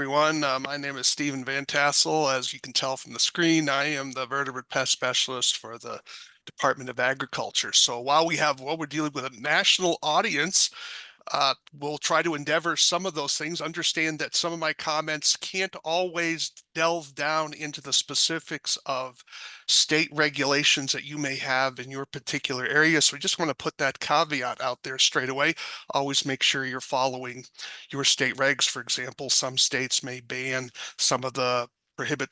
Everyone. My name is Stephen Van Tassel. As you can tell from the screen, I am the vertebrate pest specialist for the Department of Agriculture. So while we're dealing with a national audience, we'll try to endeavor some of those things. Understand that some of my comments can't always delve down into the specifics of state regulations that you may have in your particular area. So we just want to put that caveat out there straight away. Always make sure you're following your state regs. For example, some states may prohibit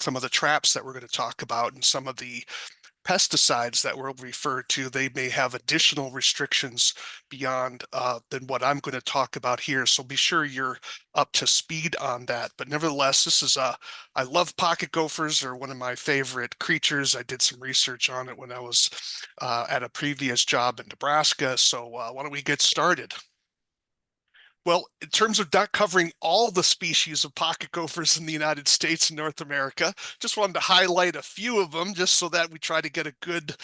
some of the traps that we're going to talk about, and some of the pesticides that we'll refer to, they may have additional restrictions beyond than what I'm going to talk about here. So be sure you're up to speed on that. But nevertheless, I love pocket gophers. They're one of my favorite creatures. I did some research on it when I was at a previous job in Nebraska. So why don't we get started? Well, in terms of not covering all the species of pocket gophers in the United States and North America, just wanted to highlight a few of them just so that we try to get a good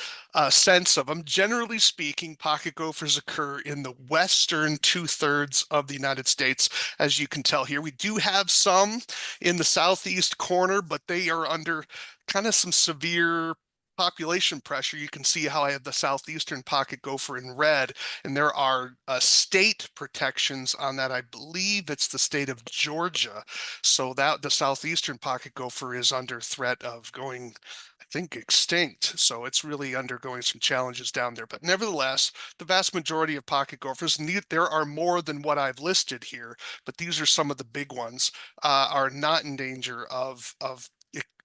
sense of them. Generally speaking, pocket gophers occur in the western two-thirds of the United States. As you can tell here, we do have some in the southeast corner, but they are under kind of some severe population pressure. You can see how I have the southeastern pocket gopher in red, and there are state protections on that. I believe it's the state of Georgia, so that the southeastern pocket gopher is under threat of going, I think, extinct. So it's really undergoing some challenges down there. But nevertheless, the vast majority of pocket gophers, and there are more than what I've listed here, but these are some of the big ones, are not in danger of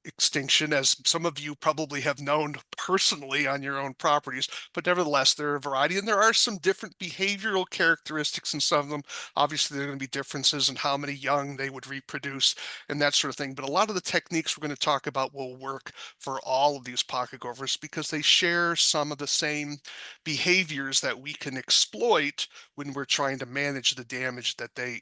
extinction, as some of you probably have known personally on your own properties. But nevertheless, there are a variety, and there are some different behavioral characteristics in some of them. Obviously, there are going to be differences in how many young they would reproduce and that sort of thing. But a lot of the techniques we're going to talk about will work for all of these pocket gophers because they share some of the same behaviors that we can exploit when we're trying to manage the damage that they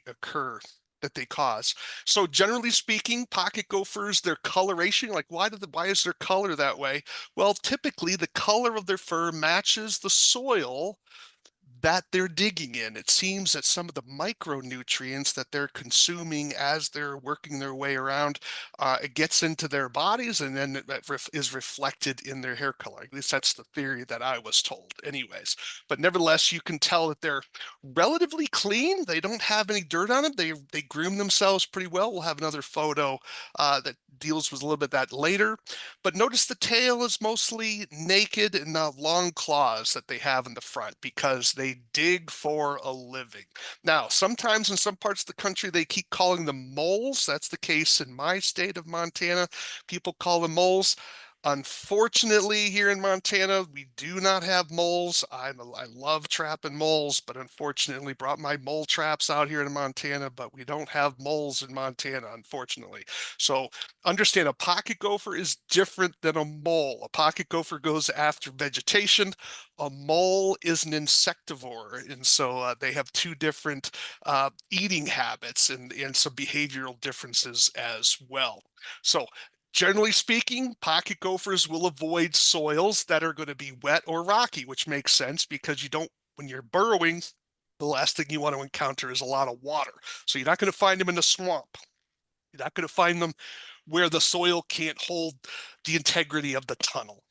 cause. So generally speaking, pocket gophers, their coloration, like why is their color that way? Well, typically the color of their fur matches the soil that they're digging in. It seems that some of the micronutrients that they're consuming as they're working their way around, it gets into their bodies, and then is reflected in their hair color. At least that's the theory that I was told anyways. But nevertheless, you can tell that they're relatively clean. They don't have any dirt on them. They groom themselves pretty well. We'll have another photo that deals with a little bit of that later. But notice the tail is mostly naked and the long claws that they have in the front because they dig for a living. Now, sometimes in some parts of the country, they keep calling them moles. That's the case in my state of Montana. People call them moles. Unfortunately, here in Montana, we do not have moles. I love trapping moles, but unfortunately brought my mole traps out here in Montana, but we don't have moles in Montana, unfortunately. So understand, a pocket gopher is different than a mole. A pocket gopher goes after vegetation. A mole is an insectivore, and so they have two different eating habits and some behavioral differences as well. So generally speaking, pocket gophers will avoid soils that are going to be wet or rocky, which makes sense because when you're burrowing, the last thing you want to encounter is a lot of water. So you're not going to find them in a swamp. You're not going to find them where the soil can't hold the integrity of the tunnel.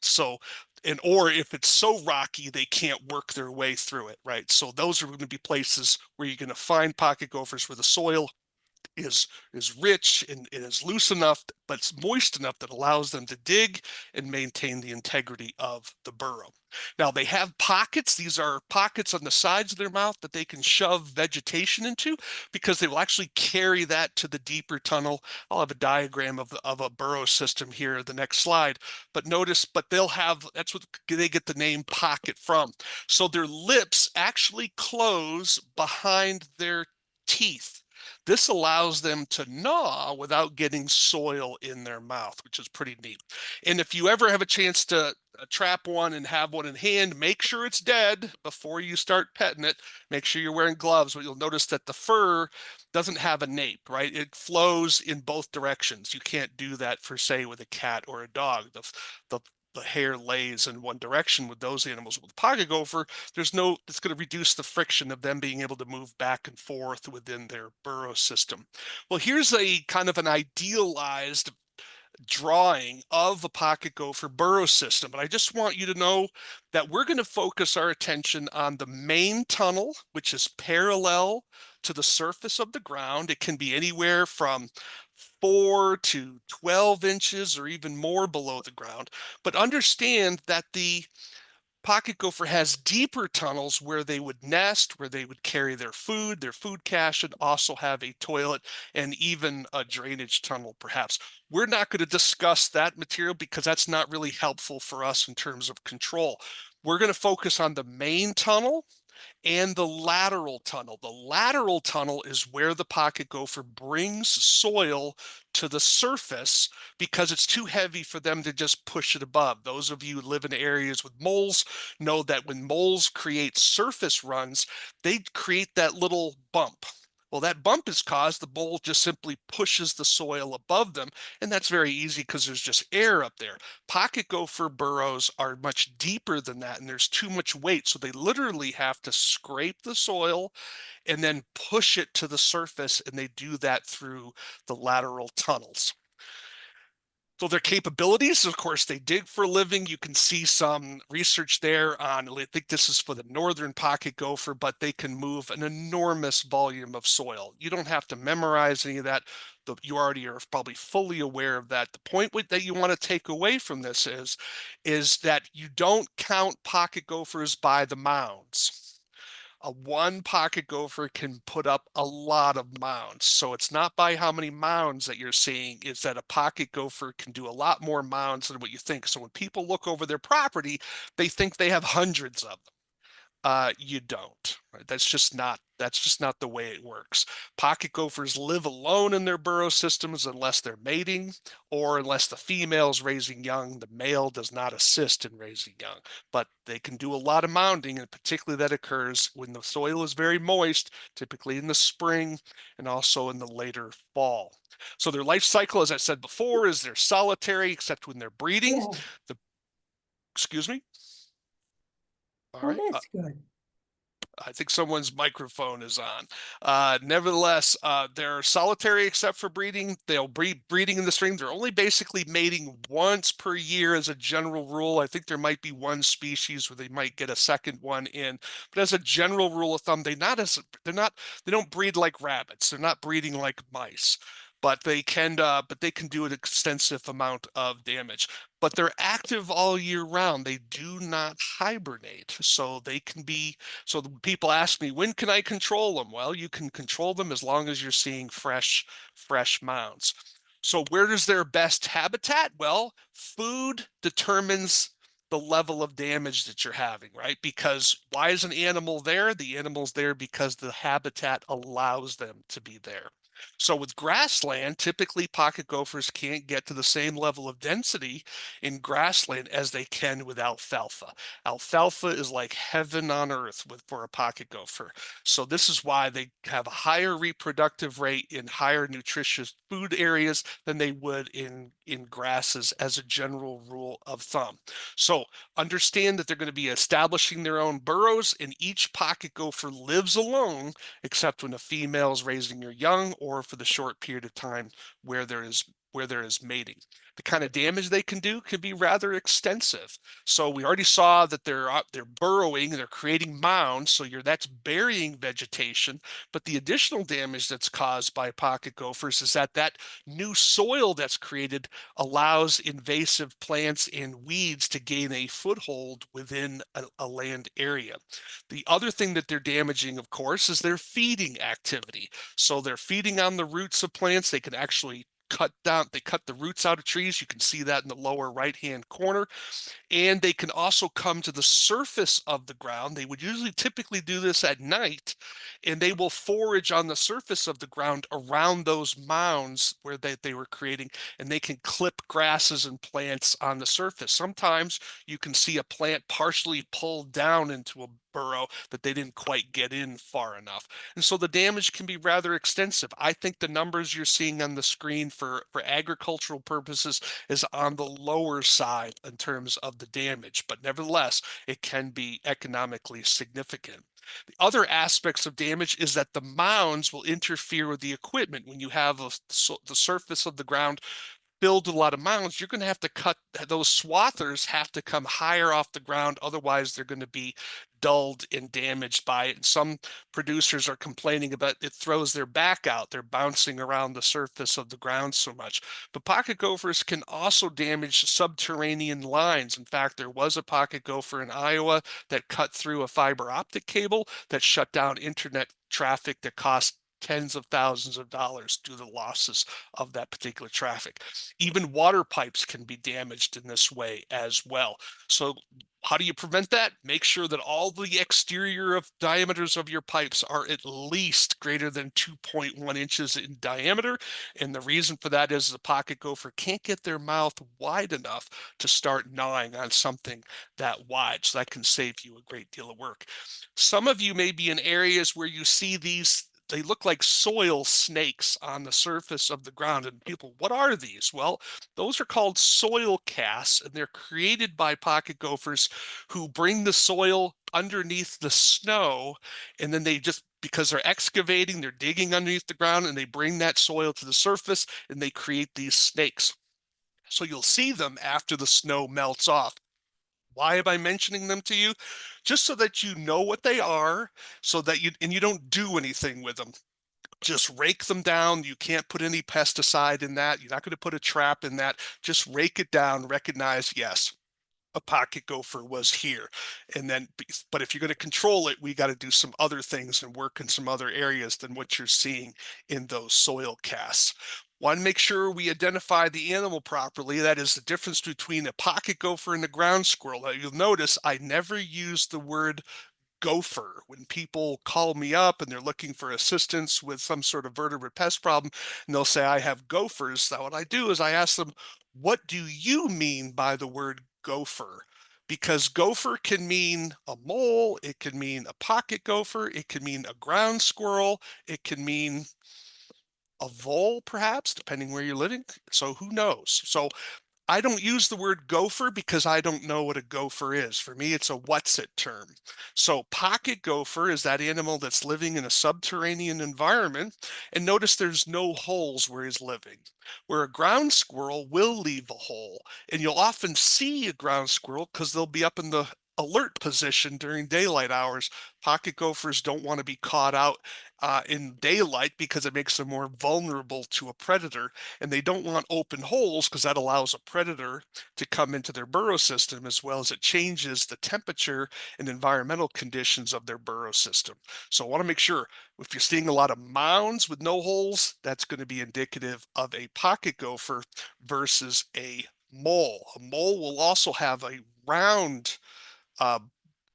Or if it's so rocky, they can't work their way through it, right? So those are going to be places where you're going to find pocket gophers where the soil is rich and it is loose enough, but it's moist enough that allows them to dig and maintain the integrity of the burrow. Now they have pockets. These are pockets on the sides of their mouth that they can shove vegetation into because they will actually carry that to the deeper tunnel. I'll have a diagram of a burrow system here, the next slide. But notice, that's what they get the name pocket from. So their lips actually close behind their teeth. This allows them to gnaw without getting soil in their mouth, which is pretty neat. And if you ever have a chance to trap one and have one in hand, make sure it's dead before you start petting it. Make sure you're wearing gloves. But you'll notice that the fur doesn't have a nape, right? It flows in both directions. You can't do that for, say, with a cat or a dog. The the hair lays in one direction with those animals. With pocket gopher, there's no, it's going to reduce the friction of them being able to move back and forth within their burrow system. Well, here's a kind of an idealized drawing of the pocket gopher burrow system. But I just want you to know that we're going to focus our attention on the main tunnel, which is parallel to the surface of the ground. It can be anywhere from 4 to 12 inches or even more below the ground. But understand that the pocket gopher has deeper tunnels where they would nest, where they would carry their food cache, and also have a toilet and even a drainage tunnel, perhaps. We're not going to discuss that material because that's not really helpful for us in terms of control. We're going to focus on the main tunnel and the lateral tunnel. The lateral tunnel is where the pocket gopher brings soil to the surface because it's too heavy for them to just push it above. Those of you who live in areas with moles know that when moles create surface runs, they create that little bump. Well, that bump is caused, the mole just simply pushes the soil above them, and that's very easy because there's just air up there. Pocket gopher burrows are much deeper than that, and there's too much weight, so they literally have to scrape the soil and then push it to the surface, and they do that through the lateral tunnels. So their capabilities, of course, they dig for a living. You can see some research there on, I think this is for the northern pocket gopher, but they can move an enormous volume of soil. You don't have to memorize any of that. You already are probably fully aware of that. The point that you want to take away from this is that you don't count pocket gophers by the mounds. A one pocket gopher can put up a lot of mounds. So it's not by how many mounds that you're seeing, it's that a pocket gopher can do a lot more mounds than what you think. So when people look over their property, they think they have hundreds of them. You don't. Right? That's just not the way it works. Pocket gophers live alone in their burrow systems unless they're mating or unless the female is raising young. The male does not assist in raising young, but they can do a lot of mounding, and particularly that occurs when the soil is very moist, typically in the spring and also in the later fall. So their life cycle, as I said before, is they're solitary except when they're breeding. Yeah. The, excuse me? All Oh, right. that's good. I think someone's microphone is on. Nevertheless, they're solitary except for breeding. They'll breeding in the spring. They're only basically mating once per year as a general rule. I think there might be one species where they might get a second one in, but as a general rule of thumb, they don't breed like rabbits. They're not breeding like mice. But they can do an extensive amount of damage. But they're active all year round. They do not hibernate, so they can be so people ask me, when can I control them? Well, you can control them as long as you're seeing fresh mounds. So where is their best habitat? Well, food determines the level of damage that you're having, right? Because why is an animal there? The animal's there because the habitat allows them to be there. So with grassland, typically pocket gophers can't get to the same level of density in grassland as they can with alfalfa. Alfalfa is like heaven on earth for a pocket gopher. So this is why they have a higher reproductive rate in higher nutritious food areas than they would in grasses as a general rule of thumb. So understand that they're going to be establishing their own burrows, and each pocket gopher lives alone except when a female is raising her young or for the short period of time where there is mating. The kind of damage they can do can be rather extensive. So we already saw that they're burrowing, they're creating mounds, so that's burying vegetation. But the additional damage that's caused by pocket gophers is that new soil that's created allows invasive plants and weeds to gain a foothold within a land area. The other thing that they're damaging, of course, is their feeding activity. So they're feeding on the roots of plants. They can actually cut the roots out of trees. You can see that in the lower right-hand corner. And they can also come to the surface of the ground. They would usually typically do this at night, and they will forage on the surface of the ground around those mounds where they were creating, and they can clip grasses and plants on the surface. Sometimes you can see a plant partially pulled down into a burrow that they didn't quite get in far enough. And so the damage can be rather extensive. I think the numbers you're seeing on the screen for agricultural purposes is on the lower side in terms of the damage, but nevertheless, it can be economically significant. The other aspects of damage is that the mounds will interfere with the equipment. When you have the surface of the ground build a lot of mounds, you're going to have to cut those swathers have to come higher off the ground. Otherwise, they're going to be dulled and damaged by it. And some producers are complaining about it throws their back out. They're bouncing around the surface of the ground so much. But pocket gophers can also damage subterranean lines. In fact, there was a pocket gopher in Iowa that cut through a fiber optic cable that shut down internet traffic that cost tens of thousands of dollars due to the losses of that particular traffic. Even water pipes can be damaged in this way as well. So how do you prevent that? Make sure that all the exterior of diameters of your pipes are at least greater than 2.1 inches in diameter. And the reason for that is the pocket gopher can't get their mouth wide enough to start gnawing on something that wide. So that can save you a great deal of work. Some of you may be in areas where you see these they look like soil snakes on the surface of the ground. And people, what are these? Well, those are called soil casts, and they're created by pocket gophers who bring the soil underneath the snow, and then they just because they're excavating, they're digging underneath the ground, and they bring that soil to the surface, and they create these snakes. So you'll see them after the snow melts off. Why am I mentioning them to you? Just so that you know what they are, so that you don't do anything with them. Just rake them down. You can't put any pesticide in that. You're not going to put a trap in that. Just rake it down, recognize, yes, a pocket gopher was here. And then, but if you're going to control it, we got to do some other things and work in some other areas than what you're seeing in those soil casts. Want to make sure we identify the animal properly. That is the difference between a pocket gopher and a ground squirrel. Now, you'll notice I never use the word gopher. When people call me up and they're looking for assistance with some sort of vertebrate pest problem, and they'll say, I have gophers. Now, what I do is I ask them, what do you mean by the word gopher? Because gopher can mean a mole, it can mean a pocket gopher, it can mean a ground squirrel, it can mean a vole, perhaps, depending where you're living. So who knows? So I don't use the word gopher because I don't know what a gopher is. For me, it's a what's it term. So pocket gopher is that animal that's living in a subterranean environment. And notice there's no holes where he's living. Where a ground squirrel will leave a hole. And you'll often see a ground squirrel because they'll be up in the alert position during daylight hours. Pocket gophers don't want to be caught out in daylight because it makes them more vulnerable to a predator, and they don't want open holes because that allows a predator to come into their burrow system, as well as it changes the temperature and environmental conditions of their burrow system. So I want to make sure if you're seeing a lot of mounds with no holes, that's going to be indicative of a pocket gopher versus a mole. A mole will also have a round uh,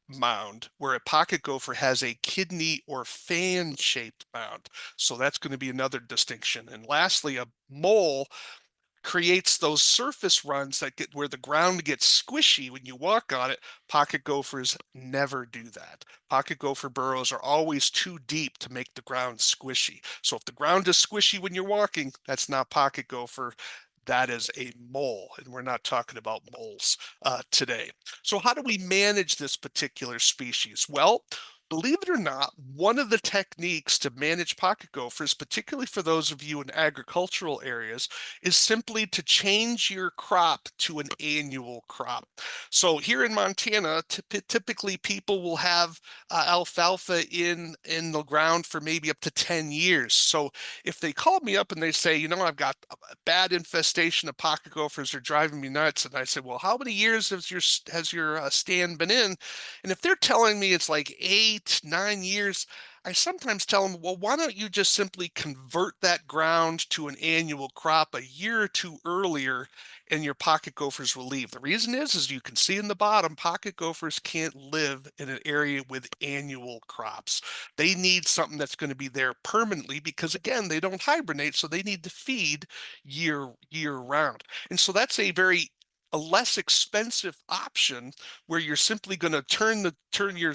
mound, where a pocket gopher has a kidney or fan shaped mound. So that's going to be another distinction. And lastly, a mole creates those surface runs that get where the ground gets squishy when you walk on it. Pocket gophers never do that. Pocket gopher burrows are always too deep to make the ground squishy. So if the ground is squishy when you're walking, that's not pocket gopher. That is a mole, and we're not talking about moles today. So how do we manage this particular species? Well, believe it or not, one of the techniques to manage pocket gophers, particularly for those of you in agricultural areas, is simply to change your crop to an annual crop. So here in Montana, typically people will have alfalfa in the ground for maybe up to 10 years. So if they call me up and they say, I've got a bad infestation of pocket gophers, are driving me nuts, and I say, well, how many years has your stand been in? And if they're telling me it's like 8, 9 years, I sometimes tell them, well, why don't you just simply convert that ground to an annual crop a year or two earlier, and your pocket gophers will leave. The reason is you can see in the bottom, pocket gophers can't live in an area with annual crops. They need something that's going to be there permanently because, again, they don't hibernate, so they need to feed year round. And so that's a very a less expensive option where you're simply going to turn your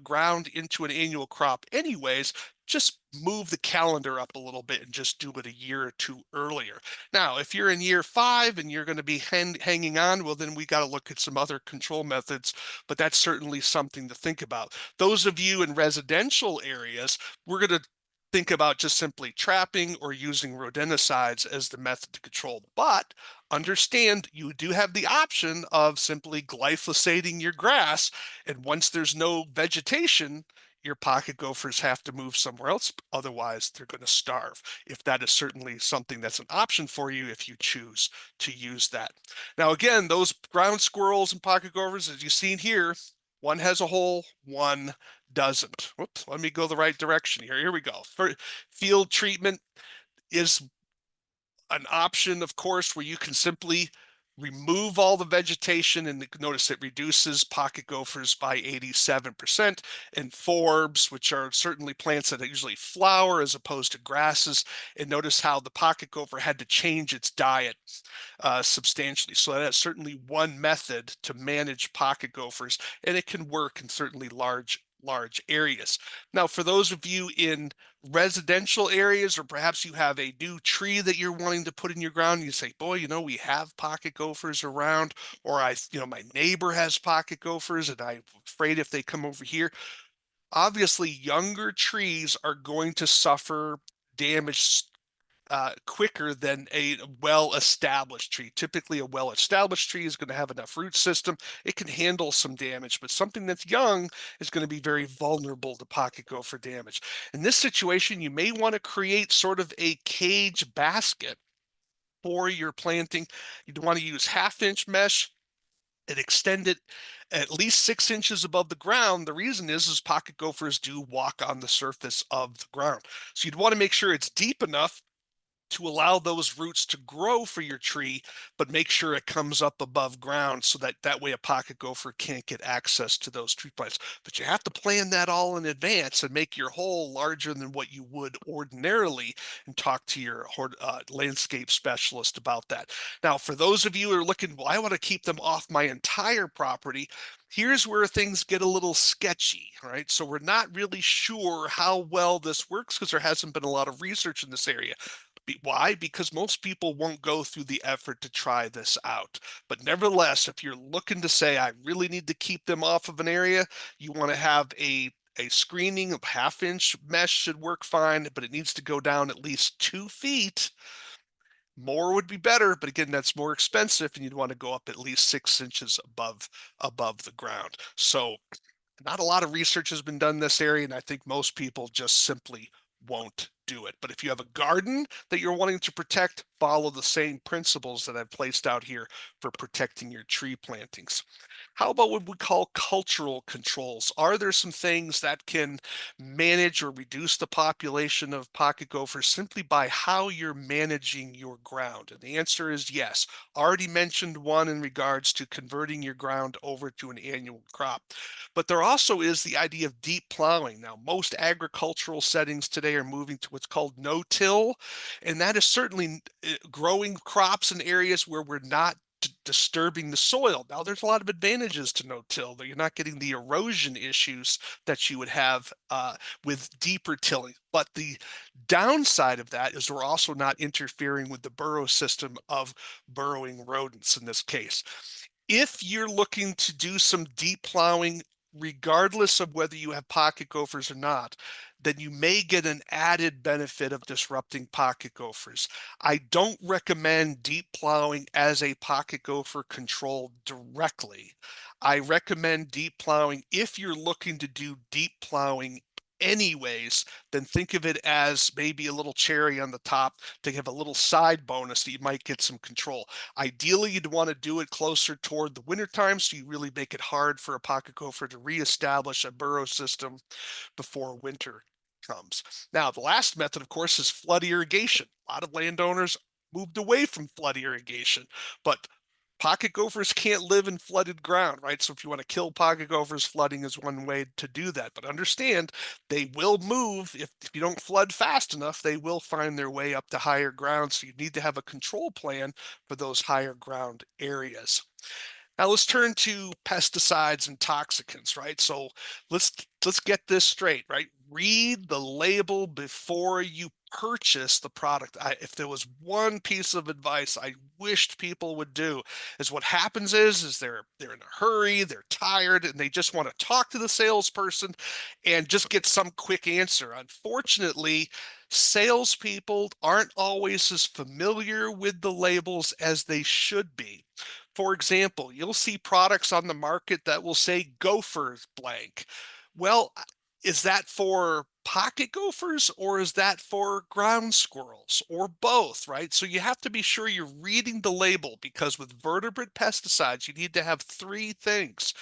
ground into an annual crop anyways. Just move the calendar up a little bit and just do it a year or two earlier. Now, if you're in year 5 and you're going to be hanging on, well, then we got to look at some other control methods, but that's certainly something to think about. Those of you in residential areas, we're going to think about just simply trapping or using rodenticides as the method to control. But understand you do have the option of simply glyphosating your grass. And once there's no vegetation, your pocket gophers have to move somewhere else. Otherwise, they're going to starve. If that is certainly something that's an option for you, if you choose to use that. Now, again, those ground squirrels and pocket gophers, as you've seen here, one has a hole, one doesn't. Whoops, let me go the right direction here. Here we go. For field treatment is an option, of course, where you can simply remove all the vegetation, and notice it reduces pocket gophers by 87%, and forbs, which are certainly plants that usually flower as opposed to grasses. And notice how the pocket gopher had to change its diet substantially. So that's certainly one method to manage pocket gophers, and it can work in certainly large areas. Now, for those of you in residential areas, or perhaps you have a new tree that you're wanting to put in your ground, you say, boy, we have pocket gophers around, or my neighbor has pocket gophers and I'm afraid if they come over here. Obviously, younger trees are going to suffer damage quicker than a well-established tree. Typically, a well-established tree is going to have enough root system. It can handle some damage, but something that's young is going to be very vulnerable to pocket gopher damage. In this situation, you may want to create sort of a cage basket for your planting. You'd want to use 1/2-inch mesh and extend it at least 6 inches above the ground. The reason is pocket gophers do walk on the surface of the ground. So you'd want to make sure it's deep enough to allow those roots to grow for your tree, but make sure it comes up above ground so that way a pocket gopher can't get access to those tree plants. But you have to plan that all in advance and make your hole larger than what you would ordinarily, and talk to your landscape specialist about that. Now, for those of you who are looking, well, I want to keep them off my entire property, here's where things get a little sketchy, right? So we're not really sure how well this works because there hasn't been a lot of research in this area. Why? Because most people won't go through the effort to try this out. But nevertheless, if you're looking to say, I really need to keep them off of an area, you want to have a screening of 1/2-inch mesh should work fine, but it needs to go down at least 2 feet. More would be better, but again, that's more expensive, and you'd want to go up at least 6 inches above the ground. So not a lot of research has been done in this area, and I think most people just simply won't do it. But if you have a garden that you're wanting to protect, follow the same principles that I've placed out here for protecting your tree plantings. How about what we call cultural controls? Are there some things that can manage or reduce the population of pocket gophers simply by how you're managing your ground? And the answer is yes. Already mentioned one in regards to converting your ground over to an annual crop. But there also is the idea of deep plowing. Now, most agricultural settings today are moving to what's called no-till, and that is certainly growing crops in areas where we're not disturbing the soil. Now, there's a lot of advantages to no-till, though you're not getting the erosion issues that you would have with deeper tilling. But the downside of that is we're also not interfering with the burrow system of burrowing rodents in this case. If you're looking to do some deep plowing, regardless of whether you have pocket gophers or not, then you may get an added benefit of disrupting pocket gophers. I don't recommend deep plowing as a pocket gopher control directly. I recommend deep plowing if you're looking to do deep plowing anyways, then think of it as maybe a little cherry on the top to give a little side bonus that you might get some control. Ideally, you'd want to do it closer toward the wintertime, so you really make it hard for a pocket gopher to reestablish a burrow system before winter comes. Now, the last method, of course, is flood irrigation. A lot of landowners moved away from flood irrigation, but Pocket gophers can't live in flooded ground, right? So if you want to kill pocket gophers, flooding is one way to do that. But understand, they will move if you don't flood fast enough, they will find their way up to higher ground. So you need to have a control plan for those higher ground areas. Now let's turn to pesticides and toxicants, right? So let's let's get this straight, right? Read the label before you purchase the product. If there was one piece of advice I wished people would do, is what happens is they're in a hurry, they're tired, and they just want to talk to the salesperson and just get some quick answer. Unfortunately, salespeople aren't always as familiar with the labels as they should be. For example, you'll see products on the market that will say Gophers blank. Well, is that for pocket gophers or is that for ground squirrels or both, right? So you have to be sure you're reading the label because with vertebrate pesticides, you need to have three things.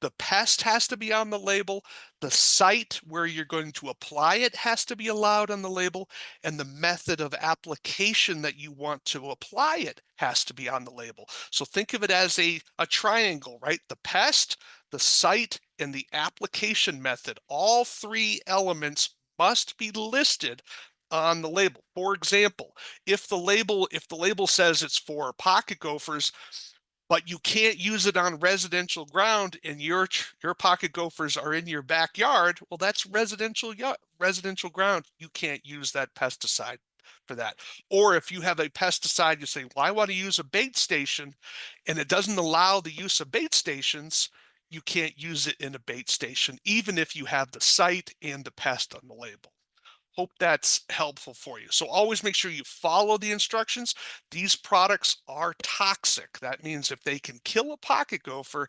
The pest has to be on the label, the site where you're going to apply it has to be allowed on the label, and the method of application that you want to apply it has to be on the label. So think of it as a triangle, right? The pest, the site, and the application method. All three elements must be listed on the label. For example, if the label says it's for pocket gophers, but you can't use it on residential ground and your pocket gophers are in your backyard, well, that's residential ground. You can't use that pesticide for that. Or if you have a pesticide, you say, well, I want to use a bait station, and it doesn't allow the use of bait stations, you can't use it in a bait station, even if you have the site and the pest on the label. Hope that's helpful for you. So always make sure you follow the instructions. These products are toxic. That means if they can kill a pocket gopher,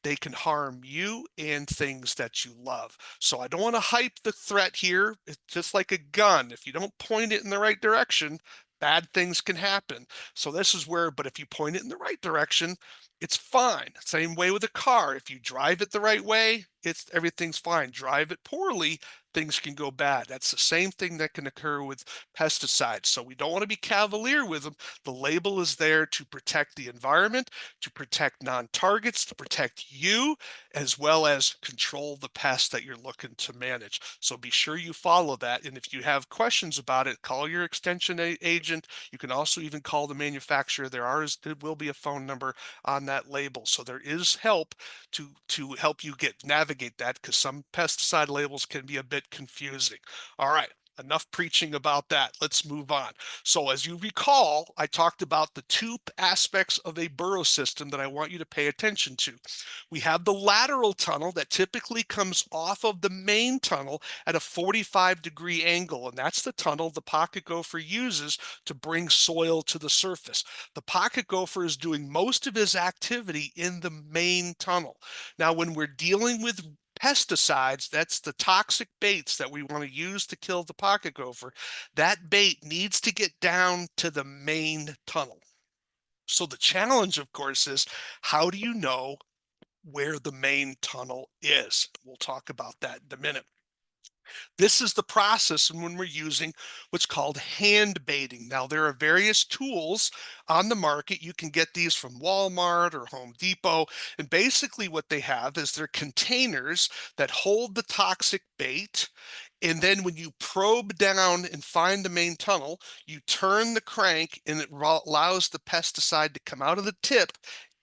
they can harm you and things that you love. So I don't want to hype the threat here. It's just like a gun. If you don't point it in the right direction, bad things can happen. So this is where, but if you point it in the right direction, it's fine. Same way with a car. If you drive it the right way, everything's fine. Drive it poorly, things can go bad. That's the same thing that can occur with pesticides. So we don't want to be cavalier with them. The label is there to protect the environment, to protect non-targets, to protect you, as well as control the pest that you're looking to manage. So be sure you follow that. And if you have questions about it, call your extension agent. You can also even call the manufacturer. There will be a phone number on that label. So there is help to help you navigate that, because some pesticide labels can be a bit confusing. All right, enough preaching about that. Let's move on. So as you recall, I talked about the two aspects of a burrow system that I want you to pay attention to. We have the lateral tunnel that typically comes off of the main tunnel at a 45-degree angle, and that's the tunnel the pocket gopher uses to bring soil to the surface. The pocket gopher is doing most of his activity in the main tunnel. Now, when we're dealing with pesticides, that's the toxic baits that we want to use to kill the pocket gopher, that bait needs to get down to the main tunnel. So the challenge, of course, is how do you know where the main tunnel is? We'll talk about that in a minute. This is the process when we're using what's called hand baiting. Now, there are various tools on the market. You can get these from Walmart or Home Depot. And basically, what they have is they're containers that hold the toxic bait. And then when you probe down and find the main tunnel, you turn the crank and it allows the pesticide to come out of the tip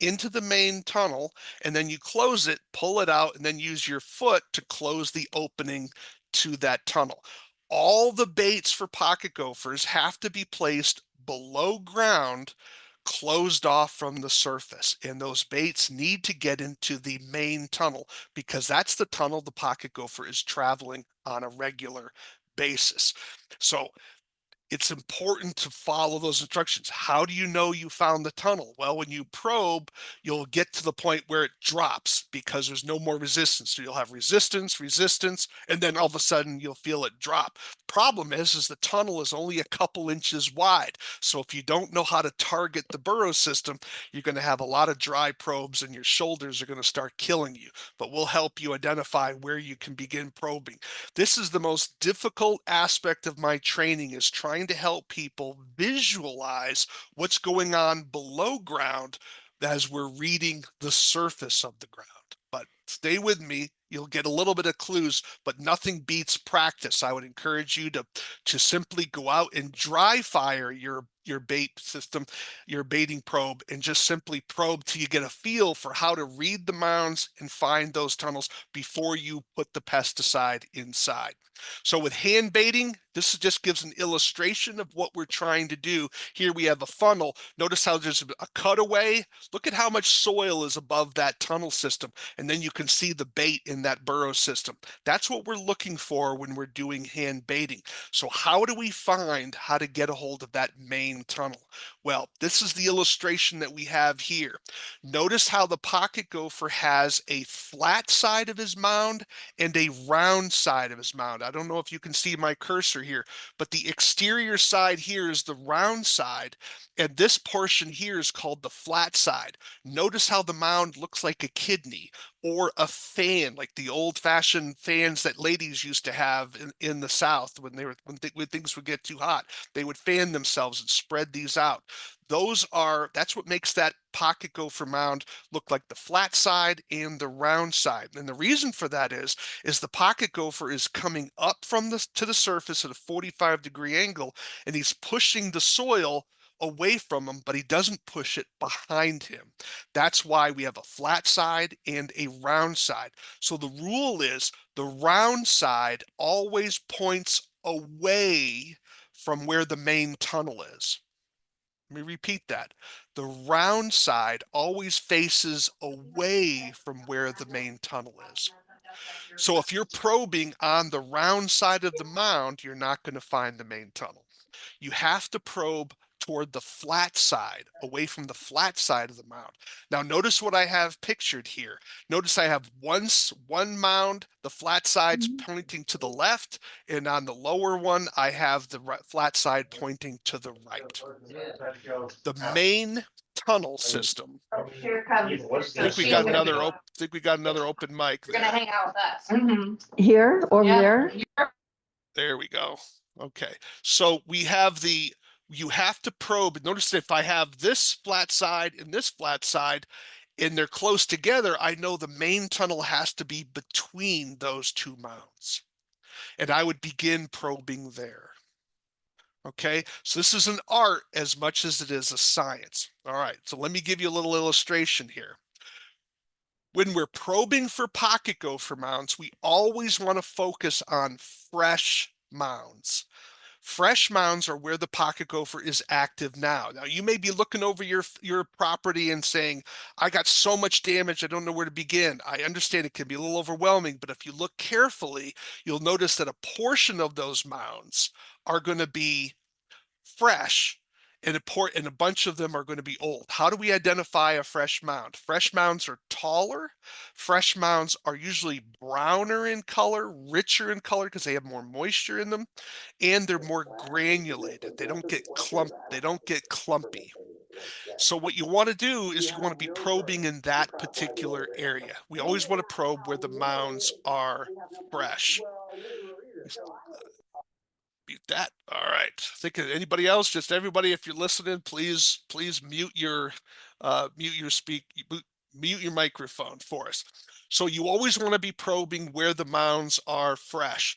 into the main tunnel, and then you close it, pull it out, and then use your foot to close the opening to that tunnel. All the baits for pocket gophers have to be placed below ground, closed off from the surface. And those baits need to get into the main tunnel because that's the tunnel the pocket gopher is traveling on a regular basis. So it's important to follow those instructions. How do you know you found the tunnel? Well, when you probe, you'll get to the point where it drops because there's no more resistance. So you'll have resistance, resistance, and then all of a sudden you'll feel it drop. Problem is the tunnel is only a couple inches wide. So if you don't know how to target the burrow system, you're going to have a lot of dry probes and your shoulders are going to start killing you. But we'll help you identify where you can begin probing. This is the most difficult aspect of my training, is trying to help people visualize what's going on below ground as we're reading the surface of the ground. But stay with me. You'll get a little bit of clues, but nothing beats practice. I would encourage you to simply go out and dry fire your bait system, your baiting probe, and just simply probe till you get a feel for how to read the mounds and find those tunnels before you put the pesticide inside. So with hand baiting, this just gives an illustration of what we're trying to do. Here we have a funnel. Notice how there's a cutaway. Look at how much soil is above that tunnel system. And then you can see the bait in that burrow system. That's what we're looking for when we're doing hand baiting. So how do we find how to get a hold of that main tunnel? Well, this is the illustration that we have here. Notice how the pocket gopher has a flat side of his mound and a round side of his mound. I don't know if you can see my cursor here, but the exterior side here is the round side, and this portion here is called the flat side. Notice how the mound looks like a kidney or a fan, like the old-fashioned fans that ladies used to have in the South when when things would get too hot. They would fan themselves and spread these out. That's what makes that pocket gopher mound look like the flat side and the round side. And the reason for that is the pocket gopher is coming up from to the surface at a 45-degree angle, and he's pushing the soil away from him, but he doesn't push it behind him. That's why we have a flat side and a round side. So the rule is the round side always points away from where the main tunnel is. Let me repeat that. The round side always faces away from where the main tunnel is. So if you're probing on the round side of the mound, you're not going to find the main tunnel. You have to probe toward the flat side, away from the flat side of the mound. Now notice what I have pictured here. Notice I have one mound, the flat side's pointing to the left, and on the lower one, I have the flat side pointing to the right. The main tunnel system. Here comes. I think we got another open mic You're gonna there. hang out with us. Here or Yeah. there? There we go. Okay. So you have to probe. Notice if I have this flat side and this flat side and they're close together, I know the main tunnel has to be between those two mounds. And I would begin probing there. Okay, so this is an art as much as it is a science. All right, so let me give you a little illustration here. When we're probing for pocket gopher mounds, we always want to focus on fresh mounds. Fresh mounds are where the pocket gopher is active now. Now, you may be looking over your property and saying, I got so much damage, I don't know where to begin. I understand it can be a little overwhelming, but if you look carefully, you'll notice that a portion of those mounds are going to be fresh and a bunch of them are going to be old. How do we identify a fresh mound? Fresh mounds are taller. Fresh mounds are usually browner in color, richer in color because they have more moisture in them, and they're more granulated. They don't get clumpy. So what you want to do is you want to be probing in that particular area. We always want to probe where the mounds are fresh. Mute that. All right. Think of anybody else, just everybody, if you're listening, please mute your mute your microphone for us. So you always want to be probing where the mounds are fresh.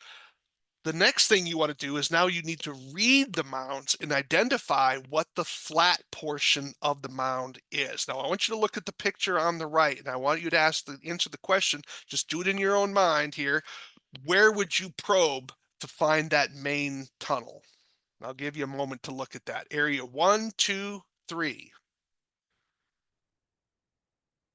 The next thing you want to do is now you need to read the mounds and identify what the flat portion of the mound is. Now I want you to look at the picture on the right, and I want you to answer the question. Just do it in your own mind here. Where would you probe to find that main tunnel? I'll give you a moment to look at that. Area 1, 2, 3.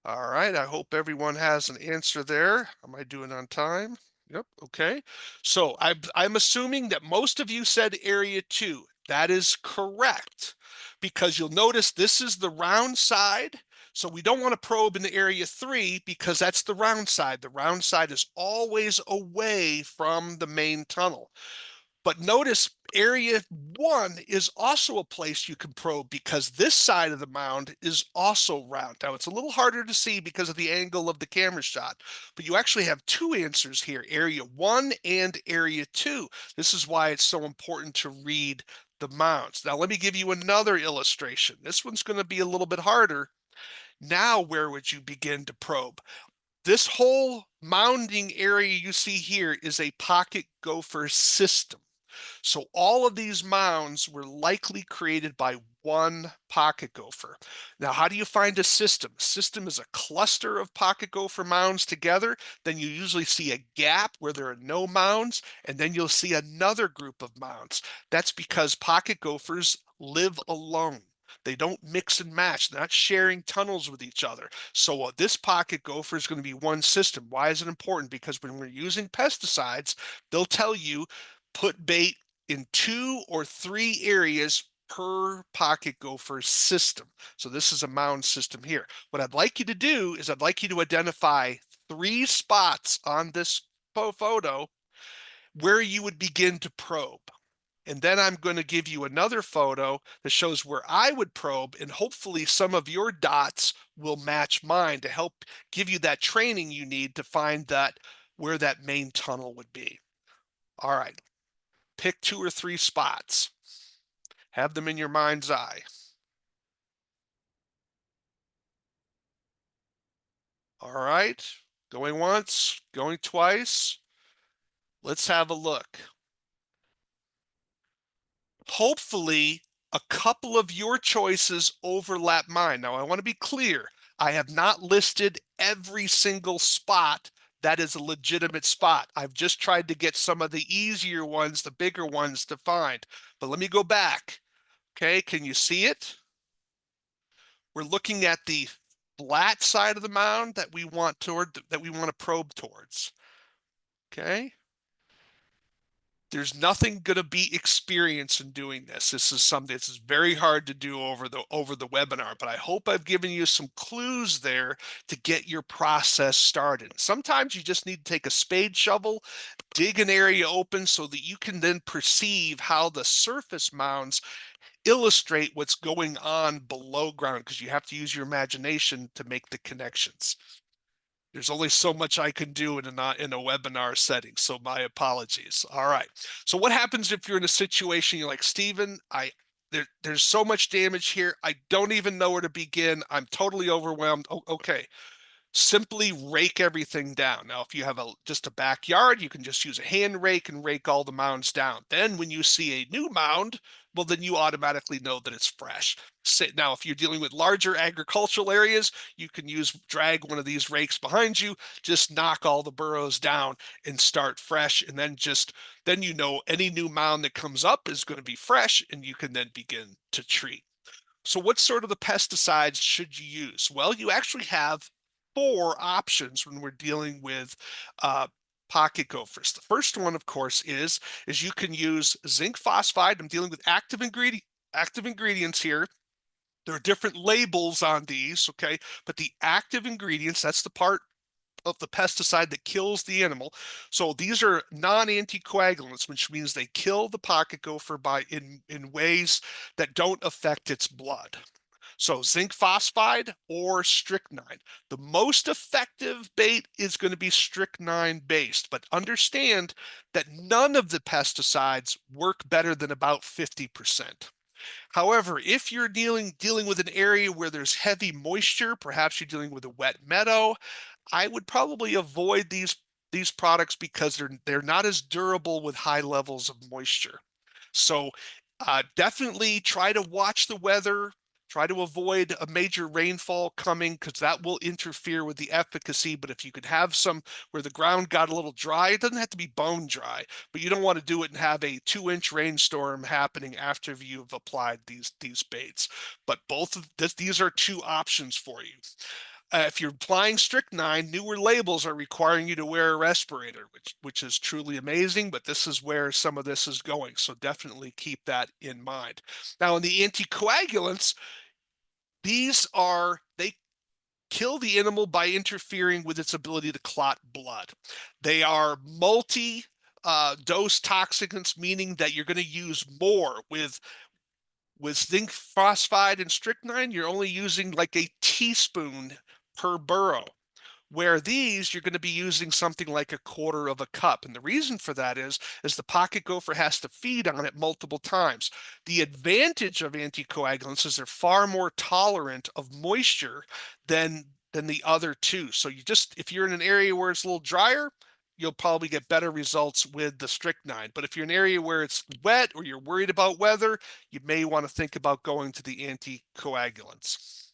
All right, I hope everyone has an answer there. Am I doing on time? Yep, okay. So I'm assuming that most of you said area 2. That is correct, because you'll notice this is the round side. So we don't want to probe in the area 3 because that's the round side. The round side is always away from the main tunnel. But notice area 1 is also a place you can probe because this side of the mound is also round. Now it's a little harder to see because of the angle of the camera shot, but you actually have two answers here, area 1 and area 2. This is why it's so important to read the mounds. Now let me give you another illustration. This one's going to be a little bit harder. Now, where would you begin to probe? This whole mounding area you see here is a pocket gopher system. So all of these mounds were likely created by one pocket gopher. Now, how do you find a system? A system is a cluster of pocket gopher mounds together. Then you usually see a gap where there are no mounds, and then you'll see another group of mounds. That's because pocket gophers live alone. They don't mix and match. They're not sharing tunnels with each other. So this pocket gopher is going to be one system. Why is it important? Because when we're using pesticides, they'll tell you put bait in 2 or 3 areas per pocket gopher system. So this is a mound system here. What I'd like you to do is I'd like you to identify 3 spots on this photo where you would begin to probe. And then I'm going to give you another photo that shows where I would probe, and hopefully some of your dots will match mine to help give you that training you need to find that where that main tunnel would be. All right, pick 2 or 3 spots. Have them in your mind's eye. All right, going once, going twice. Let's have a look. Hopefully, a couple of your choices overlap mine. Now, I want to be clear. I have not listed every single spot that is a legitimate spot. I've just tried to get some of the easier ones, the bigger ones to find. But let me go back. Okay, can you see it? We're looking at the flat side of the mound that we want to probe towards. Okay. There's nothing going to be experience in doing this. This is something that's very hard to do over the webinar, but I hope I've given you some clues there to get your process started. Sometimes you just need to take a spade shovel, dig an area open so that you can then perceive how the surface mounds illustrate what's going on below ground, because you have to use your imagination to make the connections. There's only so much I can do in a webinar setting, so my apologies. All right. So what happens if you're in a situation you're like, Stephen, there's so much damage here. I don't even know where to begin. I'm totally overwhelmed. Oh, okay. Simply rake everything down. Now, if you have just a backyard, you can just use a hand rake and rake all the mounds down. Then when you see a new mound, well, then you automatically know that it's fresh. Now, if you're dealing with larger agricultural areas, you can drag one of these rakes behind you, just knock all the burrows down and start fresh. And then you know any new mound that comes up is going to be fresh, and you can then begin to treat. So what sort of the pesticides should you use? Well, you actually have 4 options when we're dealing with pocket gophers. The first one, of course, is you can use zinc phosphide. I'm dealing with active ingredients here. There are different labels on these, okay? But the active ingredients, that's the part of the pesticide that kills the animal. So these are non-anticoagulants, which means they kill the pocket gopher in ways that don't affect its blood. So zinc phosphide or strychnine. The most effective bait is going to be strychnine based, but understand that none of the pesticides work better than about 50%. However, if you're dealing with an area where there's heavy moisture, perhaps you're dealing with a wet meadow, I would probably avoid these products because they're not as durable with high levels of moisture. So definitely try to watch the weather. Try to avoid a major rainfall coming, because that will interfere with the efficacy. But if you could have some where the ground got a little dry, it doesn't have to be bone dry, but you don't want to do it and have a 2-inch rainstorm happening after you've applied these baits. But these are 2 options for you. If you're applying strychnine, newer labels are requiring you to wear a respirator, which is truly amazing, but this is where some of this is going. So definitely keep that in mind. Now, in the anticoagulants, they kill the animal by interfering with its ability to clot blood. They are multi dose toxicants, meaning that you're going to use more. With zinc phosphide and strychnine, you're only using like a teaspoon per burrow. Where these, you're going to be using something like a quarter of a cup. And the reason for that is the pocket gopher has to feed on it multiple times. The advantage of anticoagulants is they're far more tolerant of moisture than the other two. So if you're in an area where it's a little drier, you'll probably get better results with the strychnine. But if you're in an area where it's wet or you're worried about weather, you may want to think about going to the anticoagulants.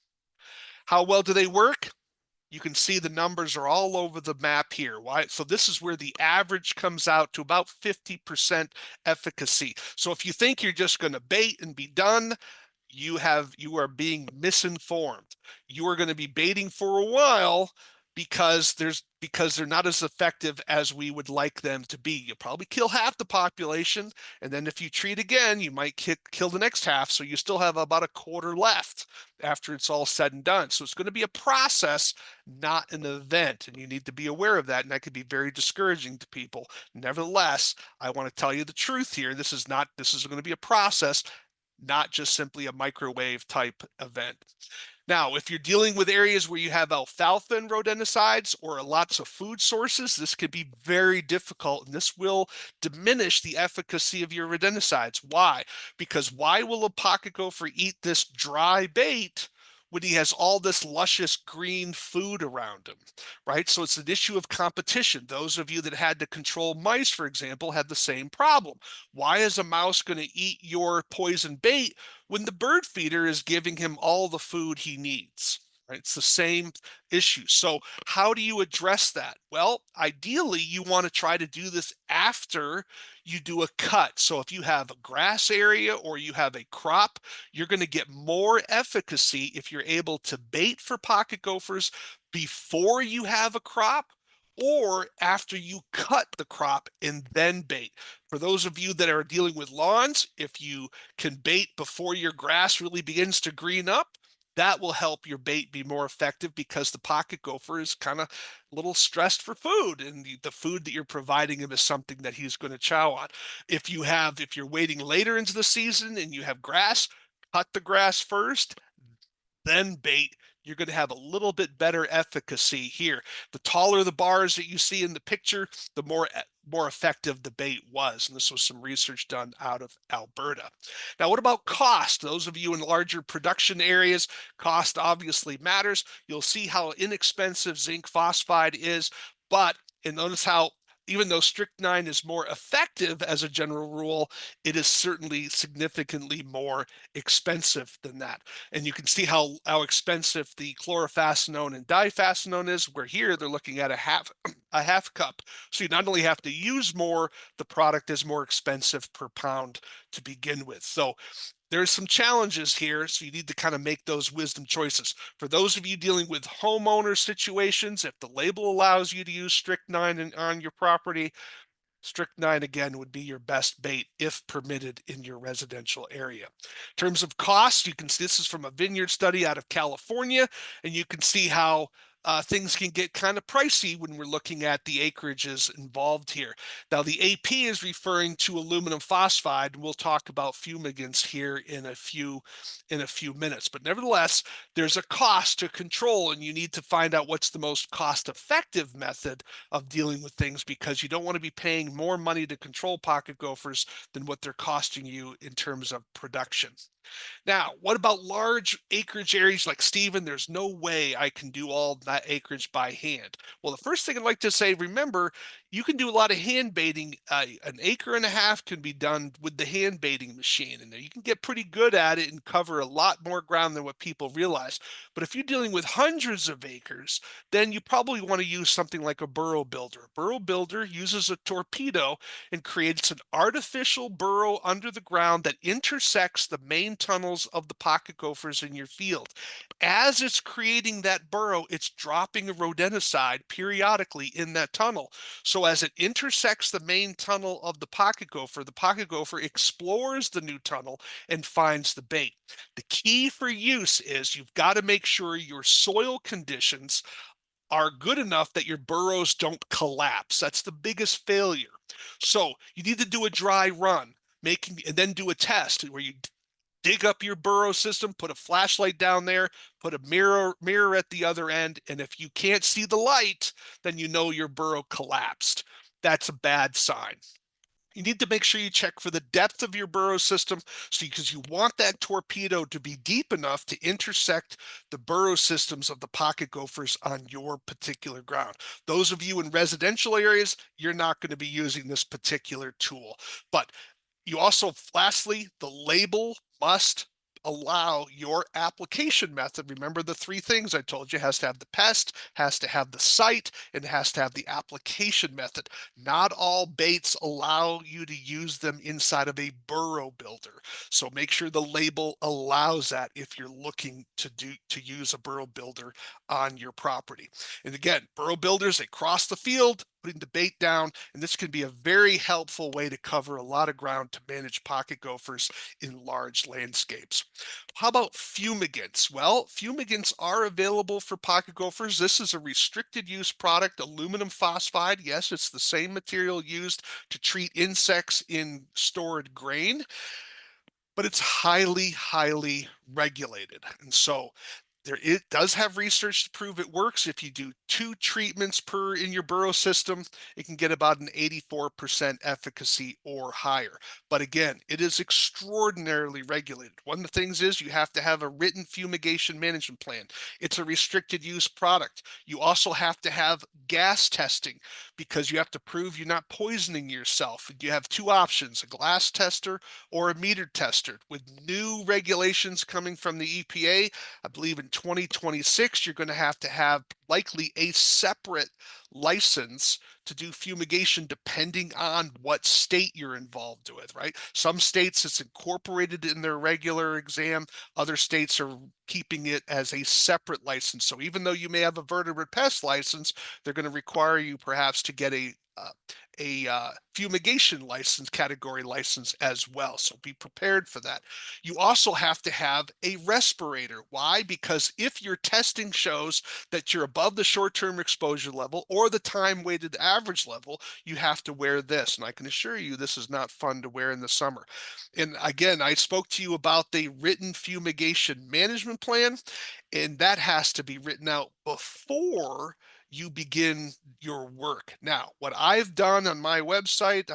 How well do they work? You can see the numbers are all over the map here. Why? So this is where the average comes out to about 50% efficacy. So if you think you're just going to bait and be done, you are being misinformed. You are going to be baiting for a while because they're not as effective as we would like them to be. You'll probably kill half the population, and then if you treat again, you might kill the next half, so you still have about a quarter left after it's all said and done. So it's going to be a process, not an event, and you need to be aware of that, and that could be very discouraging to people. Nevertheless, I want to tell you the truth here. This is going to be a process, not just simply a microwave type event. Now, if you're dealing with areas where you have alfalfa and rodenticides or lots of food sources, this could be very difficult, and this will diminish the efficacy of your rodenticides. Why? Because why will a pocket gopher eat this dry bait when he has all this luscious green food around him, right? So it's an issue of competition. Those of you that had to control mice, for example, had the same problem. Why is a mouse going to eat your poison bait when the bird feeder is giving him all the food he needs? Right? It's the same issue. So how do you address that? Well, ideally, you want to try to do this after you do a cut. So if you have a grass area or you have a crop, you're going to get more efficacy if you're able to bait for pocket gophers before you have a crop or after you cut the crop and then bait. For those of you that are dealing with lawns, if you can bait before your grass really begins to green up, that will help your bait be more effective because the pocket gopher is kind of a little stressed for food, and the food that you're providing him is something that he's going to chow on. If you're waiting later into the season and you have grass, cut the grass first, then bait. You're going to have a little bit better efficacy here. The taller the bars that you see in the picture, the more effective the bait was. And this was some research done out of Alberta. Now, what about cost? Those of you in larger production areas, cost obviously matters. You'll see how inexpensive zinc phosphide is, and notice how even though strychnine is more effective as a general rule, it is certainly significantly more expensive than that. And you can see how expensive the chlorophacinone and diphacinone is, where here they're looking at a half cup. So you not only have to use more, the product is more expensive per pound to begin with. So there's some challenges here, so you need to kind of make those wisdom choices. For those of you dealing with homeowner situations, if the label allows you to use strychnine on your property, strychnine again would be your best bait if permitted in your residential area. In terms of cost, you can see this is from a vineyard study out of California, and you can see how things can get kind of pricey when we're looking at the acreages involved here. Now, the AP is referring to aluminum phosphide, and we'll talk about fumigants here in a few minutes. But nevertheless, there's a cost to control, and you need to find out what's the most cost-effective method of dealing with things, because you don't want to be paying more money to control pocket gophers than what they're costing you in terms of production. Now, what about large acreage areas like Stephen? There's no way I can do all that acreage by hand. Well, the first thing I'd like to say, remember, you can do a lot of hand baiting. An acre and a half can be done with the hand baiting machine, and you can get pretty good at it and cover a lot more ground than what people realize. But if you're dealing with hundreds of acres, then you probably want to use something like a burrow builder. A burrow builder uses a torpedo and creates an artificial burrow under the ground that intersects the main tunnels of the pocket gophers in your field. As it's creating that burrow, it's dropping a rodenticide periodically in that tunnel. So as it intersects the main tunnel of the pocket gopher explores the new tunnel and finds the bait. The key for use is you've got to make sure your soil conditions are good enough that your burrows don't collapse. That's the biggest failure. So you need to do a dry run, and then do a test where you dig up your burrow system, put a flashlight down there, put a mirror at the other end, and if you can't see the light, then you know your burrow collapsed. That's a bad sign. You need to make sure you check for the depth of your burrow system, because you want that torpedo to be deep enough to intersect the burrow systems of the pocket gophers on your particular ground. Those of you in residential areas, you're not going to be using this particular tool. But you also, lastly, the label must allow your application method. Remember the three things I told you: has to have the pest, has to have the site, and has to have the application method. Not all baits allow you to use them inside of a burrow builder. So make sure the label allows that if you're looking to use a burrow builder on your property. And again, burrow builders, they cross the field, putting the bait down, and this can be a very helpful way to cover a lot of ground to manage pocket gophers in large landscapes. How about fumigants? Well, fumigants are available for pocket gophers. This is a restricted use product, aluminum phosphide. Yes, it's the same material used to treat insects in stored grain, but it's highly, highly regulated. And so it does have research to prove it works. If you do 2 treatments per in your burrow system, it can get about an 84% efficacy or higher. But again, it is extraordinarily regulated. One of the things is you have to have a written fumigation management plan. It's a restricted use product. You also have to have gas testing, because you have to prove you're not poisoning yourself. You have 2 options: a glass tester or a meter tester. With new regulations coming from the EPA, I believe in 2026, you're going to have likely a separate license to do fumigation depending on what state you're involved with, right? Some states it's incorporated in their regular exam. Other states are keeping it as a separate license. So even though you may have a vertebrate pest license, they're going to require you perhaps to get a fumigation license, category license as well. So be prepared for that. You also have to have a respirator. Why? Because if your testing shows that you're above the short-term exposure level or the time-weighted average level, you have to wear this. And I can assure you this is not fun to wear in the summer. And again, I spoke to you about the written fumigation management plan, and that has to be written out before you begin your work. Now, what I've done on my website,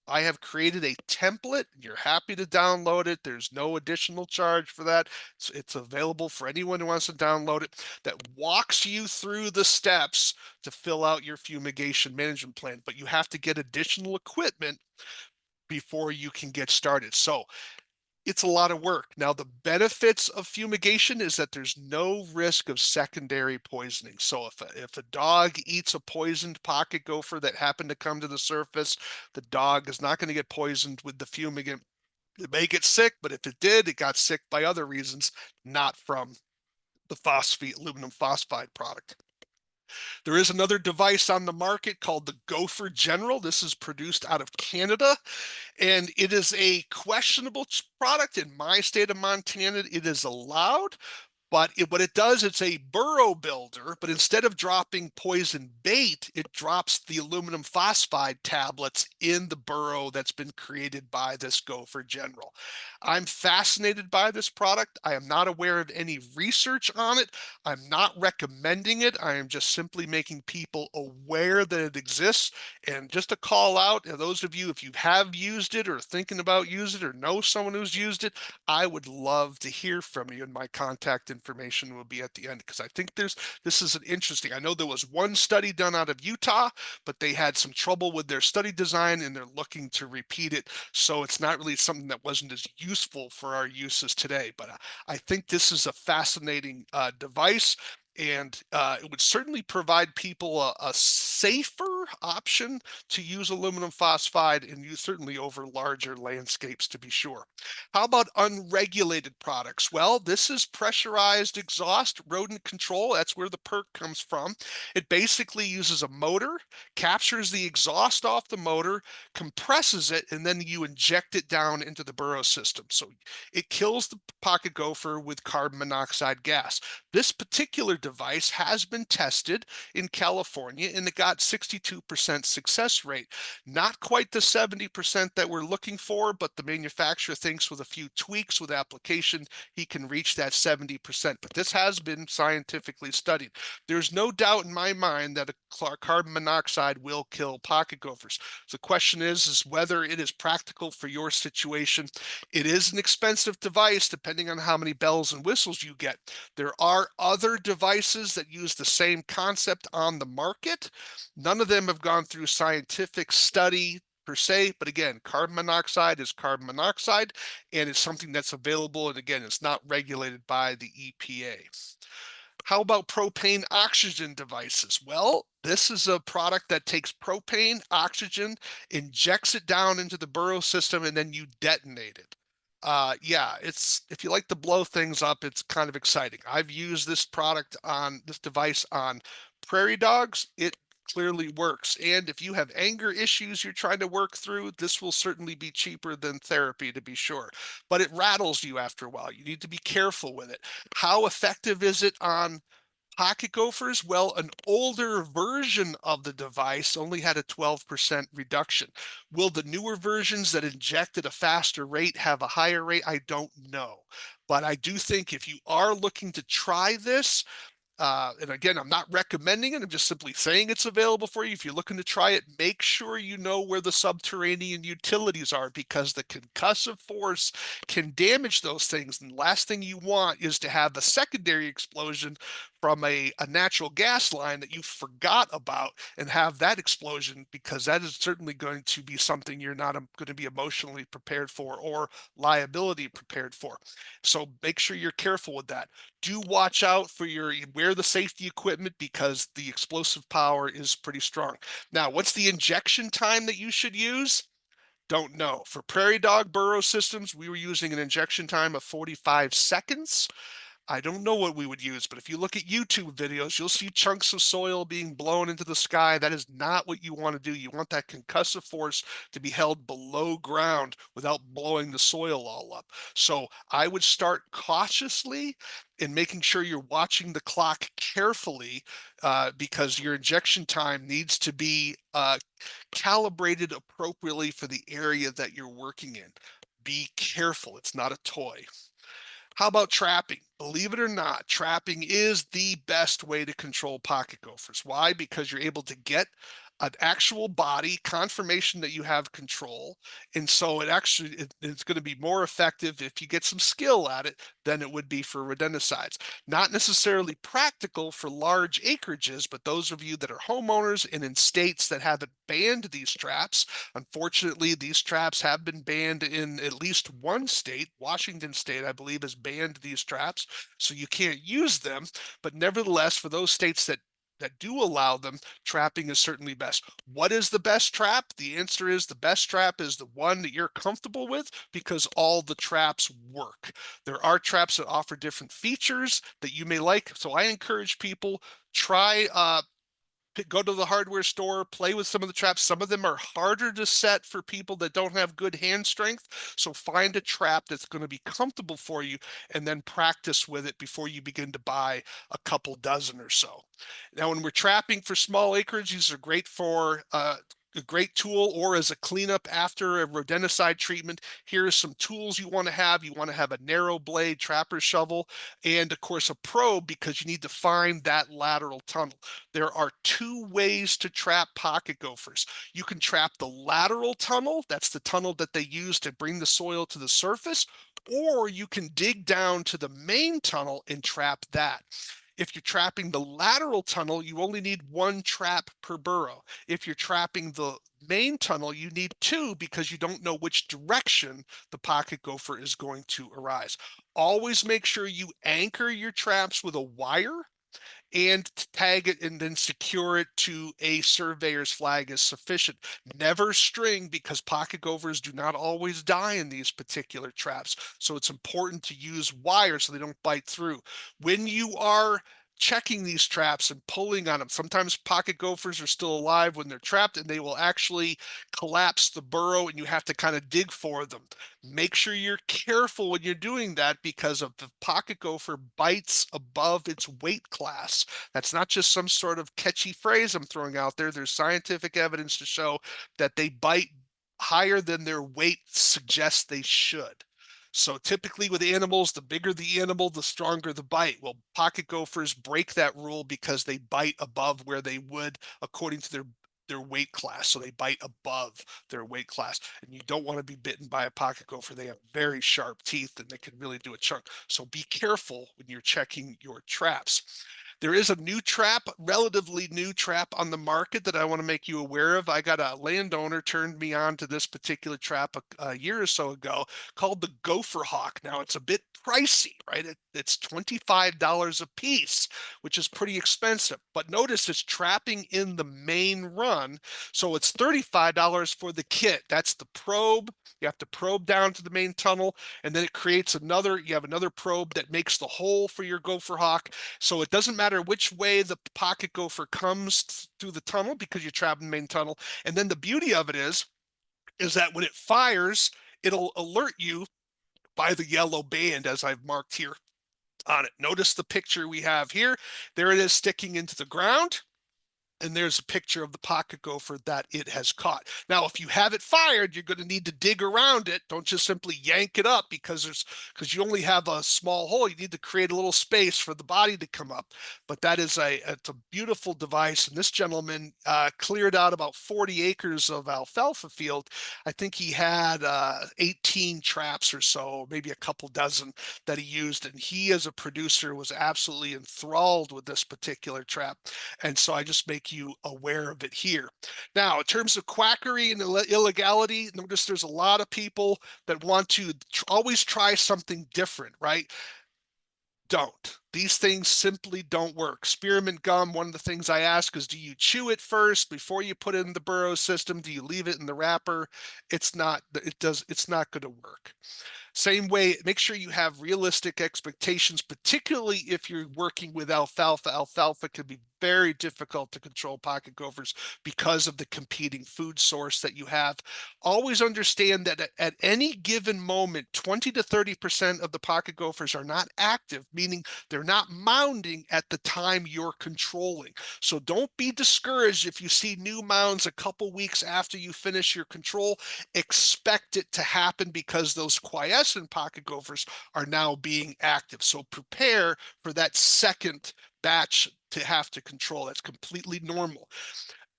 I have created a template. You're happy to download it. There's no additional charge for that. It's available for anyone who wants to download it, that walks you through the steps to fill out your fumigation management plan. But you have to get additional equipment before you can get started. So it's a lot of work. Now, the benefits of fumigation is that there's no risk of secondary poisoning. So if a dog eats a poisoned pocket gopher that happened to come to the surface, the dog is not going to get poisoned with the fumigant. It may get sick, but if it did, it got sick by other reasons, not from the aluminum phosphide product. There is another device on the market called the Gopher General. This is produced out of Canada, and it is a questionable product in my state of Montana. It is allowed, but what it does, it's a burrow builder, but instead of dropping poison bait, it drops the aluminum phosphide tablets in the burrow that's been created by this Gopher General. I'm fascinated by this product. I am not aware of any research on it. I'm not recommending it. I am just simply making people aware that it exists. And just to call out, those of you, if you have used it or thinking about using it or know someone who's used it, I would love to hear from you, and my contact information will be at the end, because I think this is an interesting. I know there was one study done out of Utah, but they had some trouble with their study design and they're looking to repeat it. So it's not really something that wasn't as useful for our uses today. But I think this is a fascinating device, and it would certainly provide people a safer option to use aluminum phosphide, and use certainly over larger landscapes, to be sure. How about unregulated products? Well, this is pressurized exhaust rodent control. That's where the perk comes from. It basically uses a motor, captures the exhaust off the motor, compresses it, and then you inject it down into the burrow system. So it kills the pocket gopher with carbon monoxide gas. This particular device has been tested in California, and it got got 62% success rate. Not quite the 70% that we're looking for, but the manufacturer thinks with a few tweaks with application, he can reach that 70%. But this has been scientifically studied. There's no doubt in my mind that a carbon monoxide will kill pocket gophers. So the question is whether it is practical for your situation. It is an expensive device depending on how many bells and whistles you get. There are other devices that use the same concept on the market. None of them have gone through scientific study per se, but again, carbon monoxide is carbon monoxide, and it's something that's available, and again, it's not regulated by the EPA. How about propane oxygen devices? Well, this is a product that takes propane, oxygen, injects it down into the burrow system, and then you detonate it. Yeah, it's if you like to blow things up, it's kind of exciting. I've used this device on prairie dogs. It clearly works. And if you have anger issues you're trying to work through, this will certainly be cheaper than therapy to be sure. But it rattles you after a while. You need to be careful with it. How effective is it on pocket gophers? Well, an older version of the device only had a 12% reduction. Will the newer versions that inject at a faster rate have a higher rate? I don't know. But I do think if you are looking to try this, and again, I'm not recommending it. I'm just simply saying it's available for you. If you're looking to try it, make sure you know where the subterranean utilities are because the concussive force can damage those things. And the last thing you want is to have a secondary explosion from a natural gas line that you forgot about and have that explosion because that is certainly going to be something you're not going to be emotionally prepared for or liability prepared for. So make sure you're careful with that. Do watch out for wear the safety equipment because the explosive power is pretty strong. Now, what's the injection time that you should use? Don't know. For prairie dog burrow systems, we were using an injection time of 45 seconds. I don't know what we would use, but if you look at YouTube videos, you'll see chunks of soil being blown into the sky. That is not what you want to do. You want that concussive force to be held below ground without blowing the soil all up. So I would start cautiously in making sure you're watching the clock carefully because your injection time needs to be calibrated appropriately for the area that you're working in. Be careful. It's not a toy. How about trapping? Believe it or not, trapping is the best way to control pocket gophers. Why? Because you're able to get an actual body confirmation that you have control. And so it's going to be more effective if you get some skill at it than it would be for rodenticides. Not necessarily practical for large acreages, but those of you that are homeowners and in states that haven't banned these traps, unfortunately, these traps have been banned in at least one state. Washington State, I believe, has banned these traps, so you can't use them. But nevertheless, for those states that do allow them, trapping is certainly best. What is the best trap? The answer is the best trap is the one that you're comfortable with because all the traps work. There are traps that offer different features that you may like. So I encourage people try go to the hardware store, play with some of the traps. Some of them are harder to set for people that don't have good hand strength. So find a trap that's going to be comfortable for you and then practice with it before you begin to buy a couple dozen or so. Now, when we're trapping for small acreage, these are great for a great tool or as a cleanup after a rodenticide treatment. Here are some tools you want to have. You want to have a narrow blade trapper shovel and of course a probe because you need to find that lateral tunnel. There are two ways to trap pocket gophers. You can trap the lateral tunnel, that's the tunnel that they use to bring the soil to the surface, or you can dig down to the main tunnel and trap that. If you're trapping the lateral tunnel, you only need one trap per burrow. If you're trapping the main tunnel, you need two because you don't know which direction the pocket gopher is going to arise. Always make sure you anchor your traps with a wire and tag it and then secure it to a surveyor's flag is sufficient. Never string because pocket gophers do not always die in these particular traps. So it's important to use wire so they don't bite through. When you are checking these traps and pulling on them. Sometimes pocket gophers are still alive when they're trapped, and they will actually collapse the burrow, and you have to kind of dig for them. Make sure you're careful when you're doing that, because if the pocket gopher bites above its weight class, that's not just some sort of catchy phrase I'm throwing out there. There's scientific evidence to show that they bite higher than their weight suggests they should. So typically with animals, the bigger the animal, the stronger the bite. Well, pocket gophers break that rule because they bite above where they would according to their weight class. So they bite above their weight class. And you don't want to be bitten by a pocket gopher. They have very sharp teeth and they can really do a chunk. So be careful when you're checking your traps. There is a new trap, relatively new trap on the market that I want to make you aware of. I got a landowner turned me on to this particular trap a year or so ago called the Gopher Hawk. Now it's a bit pricey, right? It's $25 a piece, which is pretty expensive. But notice it's trapping in the main run. So it's $35 for the kit. That's the probe. You have to probe down to the main tunnel, and then it creates you have another probe that makes the hole for your Gopher Hawk. So it doesn't matter which way the pocket gopher comes through the tunnel because you're trapped in the main tunnel. And then the beauty of it is that when it fires, it'll alert you by the yellow band as I've marked here on it. Notice the picture we have here. There it is sticking into the ground. And there's a picture of the pocket gopher that it has caught. Now, if you have it fired, you're going to need to dig around it. Don't just simply yank it up because you only have a small hole. You need to create a little space for the body to come up. But it's a beautiful device. And this gentleman cleared out about 40 acres of alfalfa field. I think he had 18 traps or so, maybe a couple dozen that he used. And he, as a producer, was absolutely enthralled with this particular trap. And so I just make you aware of it here. Now, in terms of quackery and illegality, notice there's a lot of people that want to always try something different, right? Don't. These things simply don't work. Spearmint gum, one of the things I ask is, do you chew it first before you put it in the burrow system? Do you leave it in the wrapper? It's not going to work. Same way, make sure you have realistic expectations, particularly if you're working with alfalfa. Alfalfa can be very difficult to control pocket gophers because of the competing food source that you have. Always understand that at any given moment, 20 to 30% of the pocket gophers are not active, meaning they're not mounding at the time you're controlling. So don't be discouraged if you see new mounds a couple weeks after you finish your control. Expect it to happen because those quiescent pocket gophers are now being active. So prepare for that second batch to have to control. That's completely normal.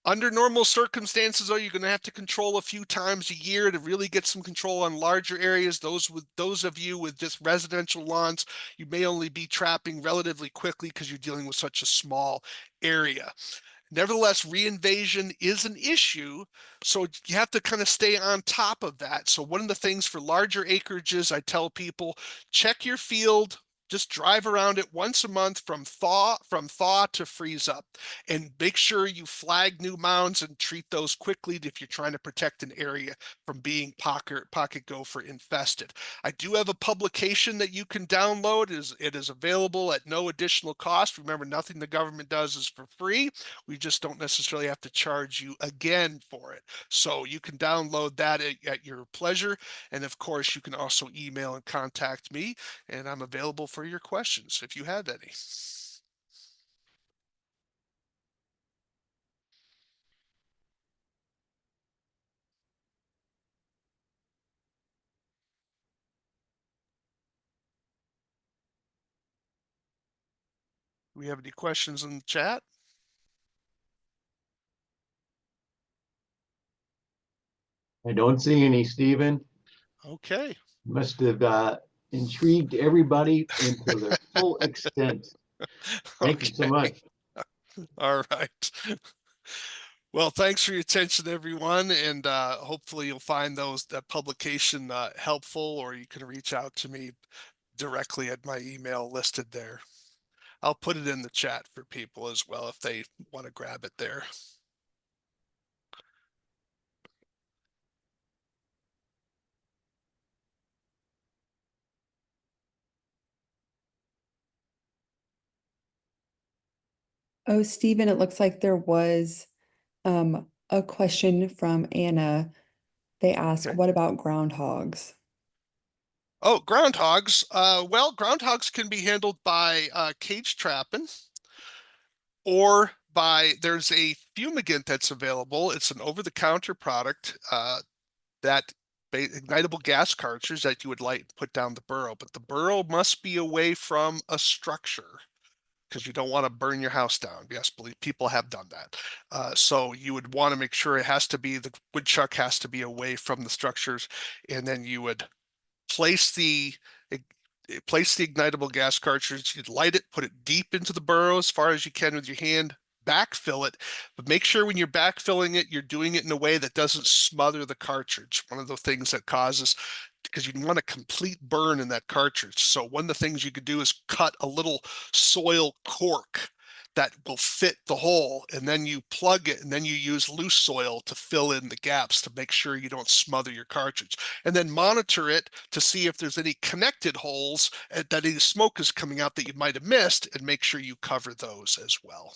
Under normal circumstances, though, you're going to have to control a few times a year to really get some control on larger areas. Those of you with just residential lawns, you may only be trapping relatively quickly because you're dealing with such a small area. Nevertheless, reinvasion is an issue, so you have to kind of stay on top of that. So one of the things for larger acreages, I tell people, check your field, just drive around it once a month from thaw to freeze up, and make sure you flag new mounds and treat those quickly if you're trying to protect an area from being pocket gopher infested. I do have a publication that you can download. It is available at no additional cost. Remember, nothing the government does is for free. We just don't necessarily have to charge you again for it. So you can download that at your pleasure. And of course, you can also email and contact me, and I'm available for your questions if you have any. Do we have any questions in the chat? I don't see any, Stephen. Okay. Must have intrigued everybody into their full extent. Thank you so Okay. much. All right. Well, thanks for your attention, everyone, and hopefully you'll find that publication helpful, or you can reach out to me directly at my email listed there. I'll put it in the chat for people as well if they want to grab it there. Oh, Stephen, it looks like there was a question from Anna. They ask, Okay. what about groundhogs? Oh, groundhogs. Well, groundhogs can be handled by cage trapping or there's a fumigant that's available. It's an over-the-counter product that ignitable gas cartridge that you would light and put down the burrow, but the burrow must be away from a structure because you don't want to burn your house down. Yes, believe people have done that. So you would want to make sure it has to be the woodchuck has to be away from the structures, and then you would place the place the ignitable gas cartridge, you'd light it, put it deep into the burrow as far as you can with your hand, backfill it, but make sure when you're backfilling it, you're doing it in a way that doesn't smother the cartridge. One of the things that causes because you want a complete burn in that cartridge. So one of the things you could do is cut a little soil cork that will fit the hole, and then you plug it, and then you use loose soil to fill in the gaps to make sure you don't smother your cartridge. And then monitor it to see if there's any connected holes that any smoke is coming out that you might have missed, and make sure you cover those as well.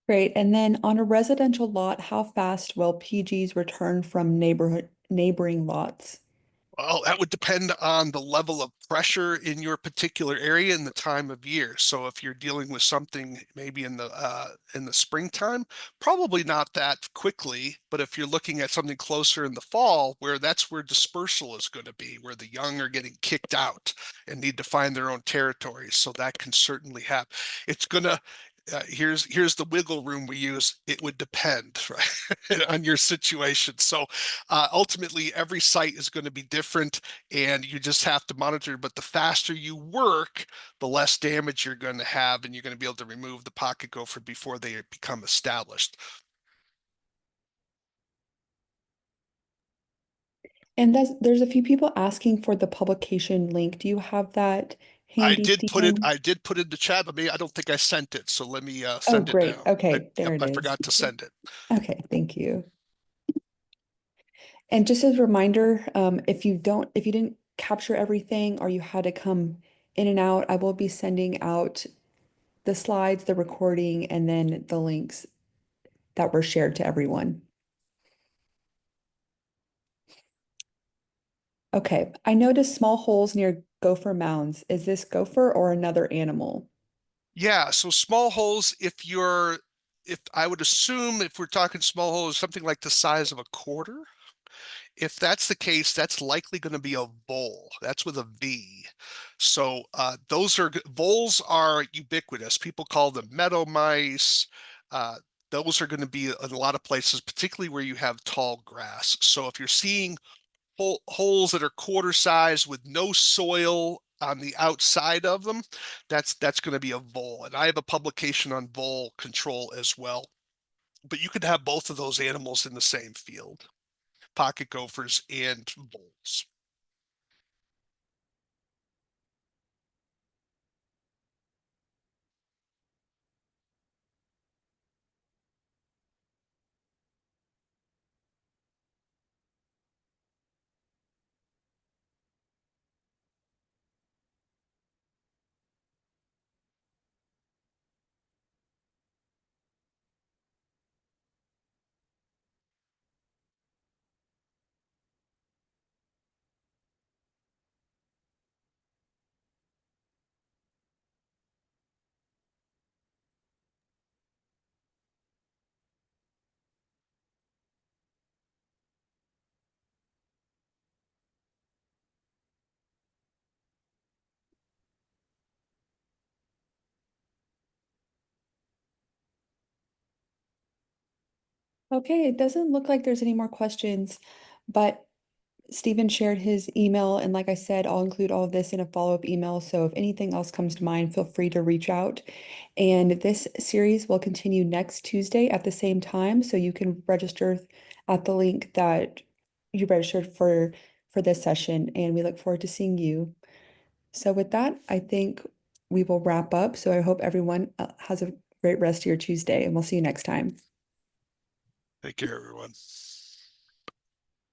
Great. And then on a residential lot, how fast will PGs return from neighboring lots? Well, that would depend on the level of pressure in your particular area and the time of year. So if you're dealing with something maybe in the springtime, probably not that quickly. But if you're looking at something closer in the fall, where that's where dispersal is going to be, where the young are getting kicked out and need to find their own territories. So that can certainly happen. It's gonna here's the wiggle room we use. It would depend, right, on your situation. So ultimately, every site is going to be different, and you just have to monitor. But the faster you work, the less damage you're going to have, and you're going to be able to remove the pocket gopher before they become established. And there's a few people asking for the publication link. Do you have that handy, Stephen? I did put it in the chat, but maybe I don't think I sent it. So let me Oh, send it great. now. Okay, there Yep, it I is. forgot to send it. Okay, thank you. And just as a reminder, if you didn't capture everything or you had to come in and out, I will be sending out the slides, the recording, and then the links that were shared to everyone. Okay, I noticed small holes near gopher mounds. Is this gopher or another animal? Yeah, so small holes, if I would assume if we're talking small holes, something like the size of a quarter. If that's the case, that's likely going to be a vole. That's with a V. So voles are ubiquitous. People call them meadow mice. Uh, those are going to be in a lot of places, particularly where you have tall grass. So if you're seeing holes that are quarter size with no soil on the outside of them, that's going to be a vole. And I have a publication on vole control as well. But you could have both of those animals in the same field, pocket gophers and voles. Okay, it doesn't look like there's any more questions, but Stephen shared his email, and like I said, I'll include all of this in a follow-up email. So if anything else comes to mind, feel free to reach out. And this series will continue next Tuesday at the same time, so you can register at the link that you registered for this session, and we look forward to seeing you. So with that, I think we will wrap up. So I hope everyone has a great rest of your Tuesday, and we'll see you next time. Take care, everyone.